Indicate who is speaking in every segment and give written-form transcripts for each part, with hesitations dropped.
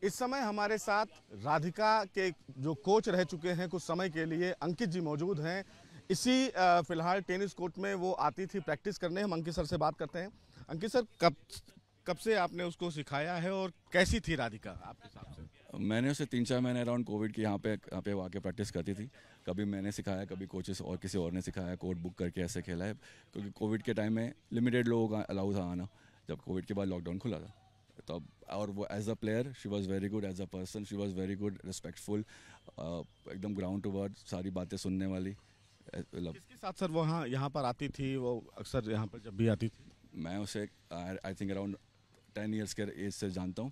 Speaker 1: इस समय हमारे साथ राधिका के जो कोच रह चुके हैं कुछ समय के लिए, अंकित जी मौजूद हैं। इसी फिलहाल टेनिस कोर्ट में वो आती थी प्रैक्टिस करने। हम अंकित सर से बात करते हैं। अंकित सर, कब कब से आपने उसको सिखाया है और कैसी थी राधिका आपके हिसाब से?
Speaker 2: मैंने उसे 3-4 महीने अराउंड कोविड के यहाँ पे आके प्रैक्टिस करती थी। कभी मैंने सिखाया, कभी कोचेस और किसी और ने सिखाया, कोर्ट बुक करके ऐसे खेला है। क्योंकि कोविड के टाइम में लिमिटेड लोगों का अलाउ था आना, जब कोविड के बाद लॉकडाउन खुला था तब। और वो as a player she was very good, as a person she was very good, respectful, एकदम ग्राउंड टू वर्ड, सारी बातें सुनने वाली। मतलब
Speaker 1: किसके साथ सर वहाँ यहाँ पर आती थी वो? अक्सर यहाँ पर जब भी आती थी।
Speaker 2: मैं उसे आई थिंक अराउंड 10 ईयर्स के एज से जानता हूँ,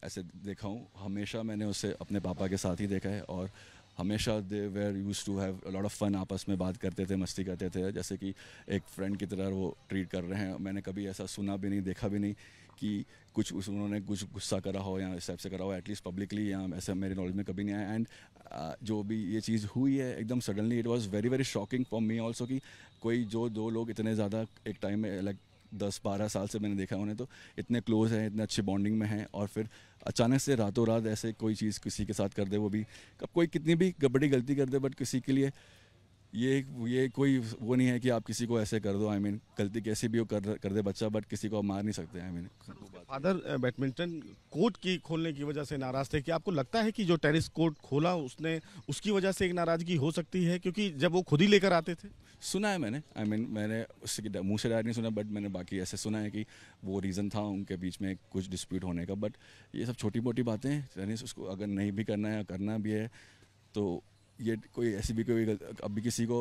Speaker 2: ऐसे देखा हूँ। हमेशा मैंने उसे अपने पापा के साथ ही देखा है और हमेशा they were used to have lot of fun, आपस में बात करते थे, मस्ती करते थे, जैसे कि एक फ्रेंड की तरह वो ट्रीट कर रहे हैं। मैंने कभी ऐसा सुना भी नहीं, देखा भी नहीं कि उन्होंने कुछ गुस्सा करा हो या इस टाइप से करा हो, एटलीस्ट पब्लिकली, या ऐसा मेरे नॉलेज में कभी नहीं आया। एंड जो भी ये चीज़ हुई है एकदम suddenly, it was very very shocking for me also कि कोई जो दो लोग इतने ज़्यादा एक टाइम में, लाइक 10-12 साल से मैंने देखा उन्हें, तो इतने क्लोज हैं, इतने अच्छे बॉन्डिंग में हैं, और फिर अचानक से रातों रात ऐसे कोई चीज़ किसी के साथ कर दे, वो भी कब कोई कितनी भी बड़ी गलती कर दे, बट किसी के लिए ये कोई वो नहीं है कि आप किसी को ऐसे कर दो। आई मीन गलती कैसी भी हो कर दे बच्चा, बट किसी को आप मार नहीं सकते। I mean
Speaker 1: father badminton court की खोलने की वजह से नाराज थे। क्या आपको लगता है कि जो टेनिस कोर्ट खोला उसने, उसकी वजह से एक नाराजगी हो सकती है, क्योंकि जब वो खुद ही लेकर आते थे?
Speaker 2: सुना है मैंने, आई मीन मैंने उसके मुँह से डायरेक्ट नहीं सुना, बट मैंने बाकी ऐसे सुना है कि वो रीज़न था उनके बीच में कुछ डिस्प्यूट होने का। बट ये सब छोटी मोटी बातें हैं। टेनिस उसको अगर नहीं भी करना है या करना भी है, तो ये कोई ऐसी भी कोई अभी किसी को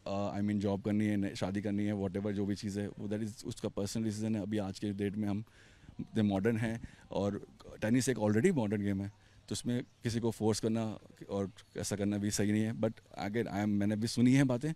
Speaker 2: आई मीन जॉब करनी है, शादी करनी है, वॉट एवर जो भी चीज़ है, वो दैट इज़ उसका पर्सनल डिसीजन है। अभी आज के डेट में हम इतने मॉडर्न हैं, और टेनिस एक ऑलरेडी मॉडर्न गेम है, तो उसमें किसी को फोर्स करना और ऐसा करना भी सही नहीं है। बट अगेन मैंने भी सुनी है बातें,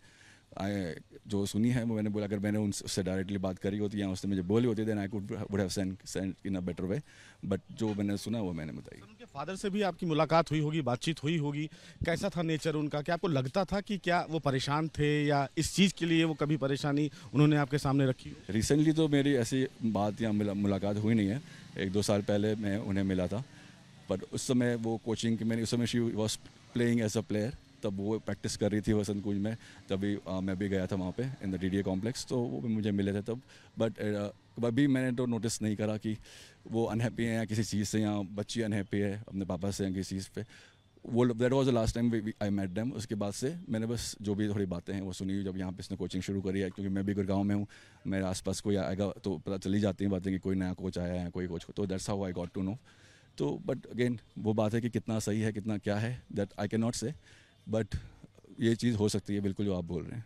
Speaker 2: जो सुनी है वो मैंने बोला, अगर मैंने उससे डायरेक्टली बात करी होती या उसने मुझे बोली होती, then I would have send in a better way. But जो मैंने सुना वो मैंने बताई।
Speaker 1: उनके फादर से भी आपकी मुलाकात हुई होगी, बातचीत हुई होगी। कैसा था नेचर उनका? क्या आपको लगता था कि क्या वो परेशान थे, या इस चीज़ के लिए वो कभी परेशानी उन्होंने आपके सामने रखी?
Speaker 2: रिसेंटली तो मेरी ऐसी बात या मुलाकात हुई नहीं है। 1-2 साल पहले मैं उन्हें मिला था, पर उस समय वो कोचिंग की, मैंने उस समय she was playing as a player, तब वो प्रैक्टिस कर रही थी वसंत कुंज में। तभी मैं भी गया था वहाँ पे इन द डीडीए कॉम्प्लेक्स, तो वो भी मुझे मिले थे तब। बट अभी मैंने तो नोटिस नहीं करा कि वो अनहैप्पी है या किसी चीज़ से, या बच्ची अनहैप्पी है अपने पापा से या किसी चीज़ पे। वो that was the last time I met them. उसके बाद से मैंने बस जो भी थोड़ी बातें हैं वो सुनी, जब यहाँ पे इसने कोचिंग शुरू करी है, क्योंकि मैं भी गुड़गांव में हूँ, मेरे आसपास कोई आएगा तो पता चली जाती हैं बातें कि कोई नया कोच आया है, कोई कोच, तो that's how I got to know. तो बट अगेन वो बात है कि कितना सही है कितना क्या है, दैट आई कैन नॉट से, बट ये चीज़ हो सकती है बिल्कुल जो आप बोल रहे हैं।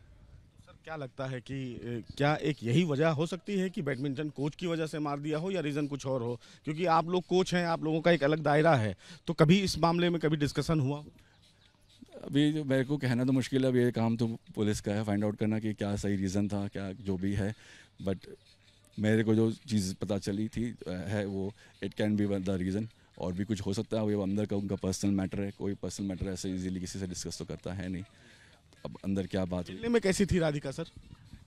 Speaker 1: सर, क्या लगता है कि क्या एक यही वजह हो सकती है कि बैडमिंटन कोच की वजह से मार दिया हो, या रीज़न कुछ और हो? क्योंकि आप लोग कोच हैं, आप लोगों का एक अलग दायरा है, तो कभी इस मामले में कभी डिस्कशन हुआ?
Speaker 2: अभी जो मेरे को कहना तो मुश्किल है, अब ये काम तो पुलिस का है फाइंड आउट करना कि क्या सही रीज़न था, क्या जो भी है। बट मेरे को जो चीज़ पता चली थी है वो, it can be the reason, और भी कुछ हो सकता है। वो अंदर का उनका पर्सनल मैटर है, कोई पर्सनल मैटर ऐसे इजीली किसी से डिस्कस तो करता है नहीं। अब अंदर क्या बात हुई।
Speaker 1: खेलने में कैसी थी राधिका सर?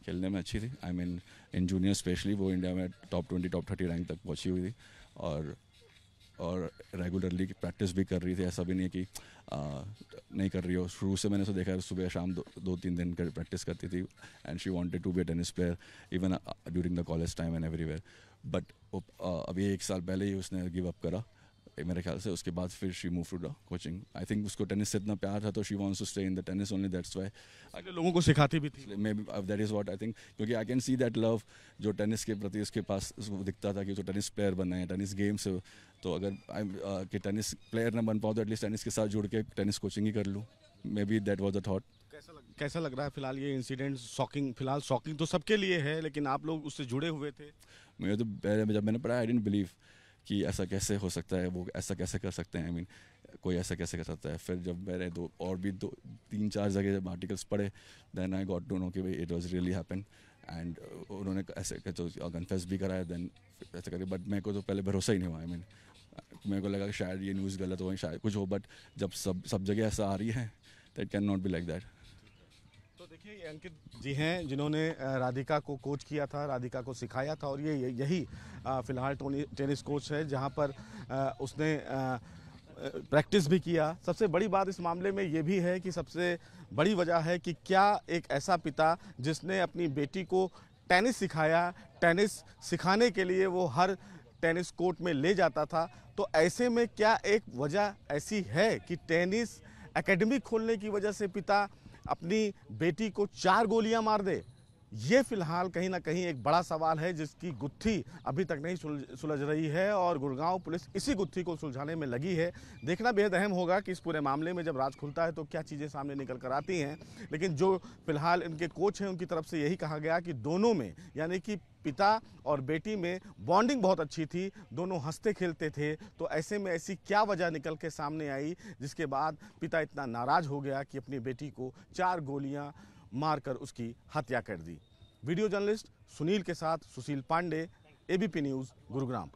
Speaker 2: खेलने में अच्छी थी, I mean in junior specially वो इंडिया में टॉप 20 टॉप 30 रैंक तक पहुंची हुई थी, और रेगुलरली प्रैक्टिस भी कर रही थी। ऐसा भी नहीं है कि नहीं कर रही हो। शुरू से मैंने उसको देखा है, सुबह शाम 2-3 दिन कर प्रैक्टिस करती थी, and she wanted to be a tennis player even during the college time and everywhere. But अभी 1 साल पहले ही उसने गिव अप करा मेरे ख्याल से। उसके बाद फिर she move to the coaching. I think उसको टेनिस से इतना प्यार था, तो she wants to stay in the tennis only, that's why.
Speaker 1: इसलिए लोगों को सिखाती भी थी?
Speaker 2: Maybe that is what I think, क्योंकि I can see that love जो टेनिस के प्रति उसके पास उसको दिखता था कि जो टेनिस प्लेयर बनना है, टेनिस गेम से। तो अगर कि टेनिस प्लेयर ना बन पाऊँ तो एटलीस्ट टेनिस के साथ जुड़ के टेनिस कोचिंग ही कर लूँ। May be that was the thought.
Speaker 1: कैसा लग रहा है फिलहाल ये इंसिडेंट? शॉकिंग, फिलहाल शॉकिंग तो सबके लिए है, लेकिन आप लोग उससे जुड़े हुए थे।
Speaker 2: मुझे तो पहले जब मैंने पढ़ा, आई डेंट बिलीव कि ऐसा कैसे हो सकता है, वो ऐसा कैसे कर सकते हैं। आई मीन कोई ऐसा कैसे कर सकता है। फिर जब मैंने और भी 2-3-4 जगह जब आर्टिकल्स पढ़े, then I got to know कि भाई it was really happen. And उन्होंने ऐसे तो कन्फेस भी कराया, देन ऐसे करके। बट मेरे को तो पहले भरोसा ही नहीं हुआ। आई मीन मेरे को लगा कि शायद ये न्यूज़ गलत हो, शायद कुछ हो, बट जब सब जगह ऐसा आ रही है, that can not be like that.
Speaker 1: तो तो देखिए ये अंकित जी हैं जिन्होंने राधिका को कोच किया था, राधिका को सिखाया था और ये यही फिलहाल टेनिस कोच है जहां पर उसने प्रैक्टिस भी किया। सबसे बड़ी बात इस मामले में ये भी है कि सबसे बड़ी वजह है कि क्या एक ऐसा पिता जिसने अपनी बेटी को टेनिस सिखाया, टेनिस सिखाने के लिए वो हर टेनिस कोर्ट में ले जाता था, तो ऐसे में क्या एक वजह ऐसी है कि टेनिस एकेडमी खोलने की वजह से पिता अपनी बेटी को 4 गोलियां मार दे? ये फिलहाल कहीं ना कहीं एक बड़ा सवाल है जिसकी गुत्थी अभी तक नहीं सुलझ रही है और गुड़गांव पुलिस इसी गुत्थी को सुलझाने में लगी है। देखना बेहद अहम होगा कि इस पूरे मामले में जब राज खुलता है तो क्या चीज़ें सामने निकल कर आती हैं। लेकिन जो फिलहाल इनके कोच हैं उनकी तरफ से यही कहा गया कि दोनों में यानी कि पिता और बेटी में बॉन्डिंग बहुत अच्छी थी, दोनों हंसते खेलते थे। तो ऐसे में ऐसी क्या वजह निकल के सामने आई जिसके बाद पिता इतना नाराज हो गया कि अपनी बेटी को 4 गोलियां मारकर उसकी हत्या कर दी। वीडियो जर्नलिस्ट सुनील के साथ सुशील पांडे, एबीपी न्यूज़, गुरुग्राम।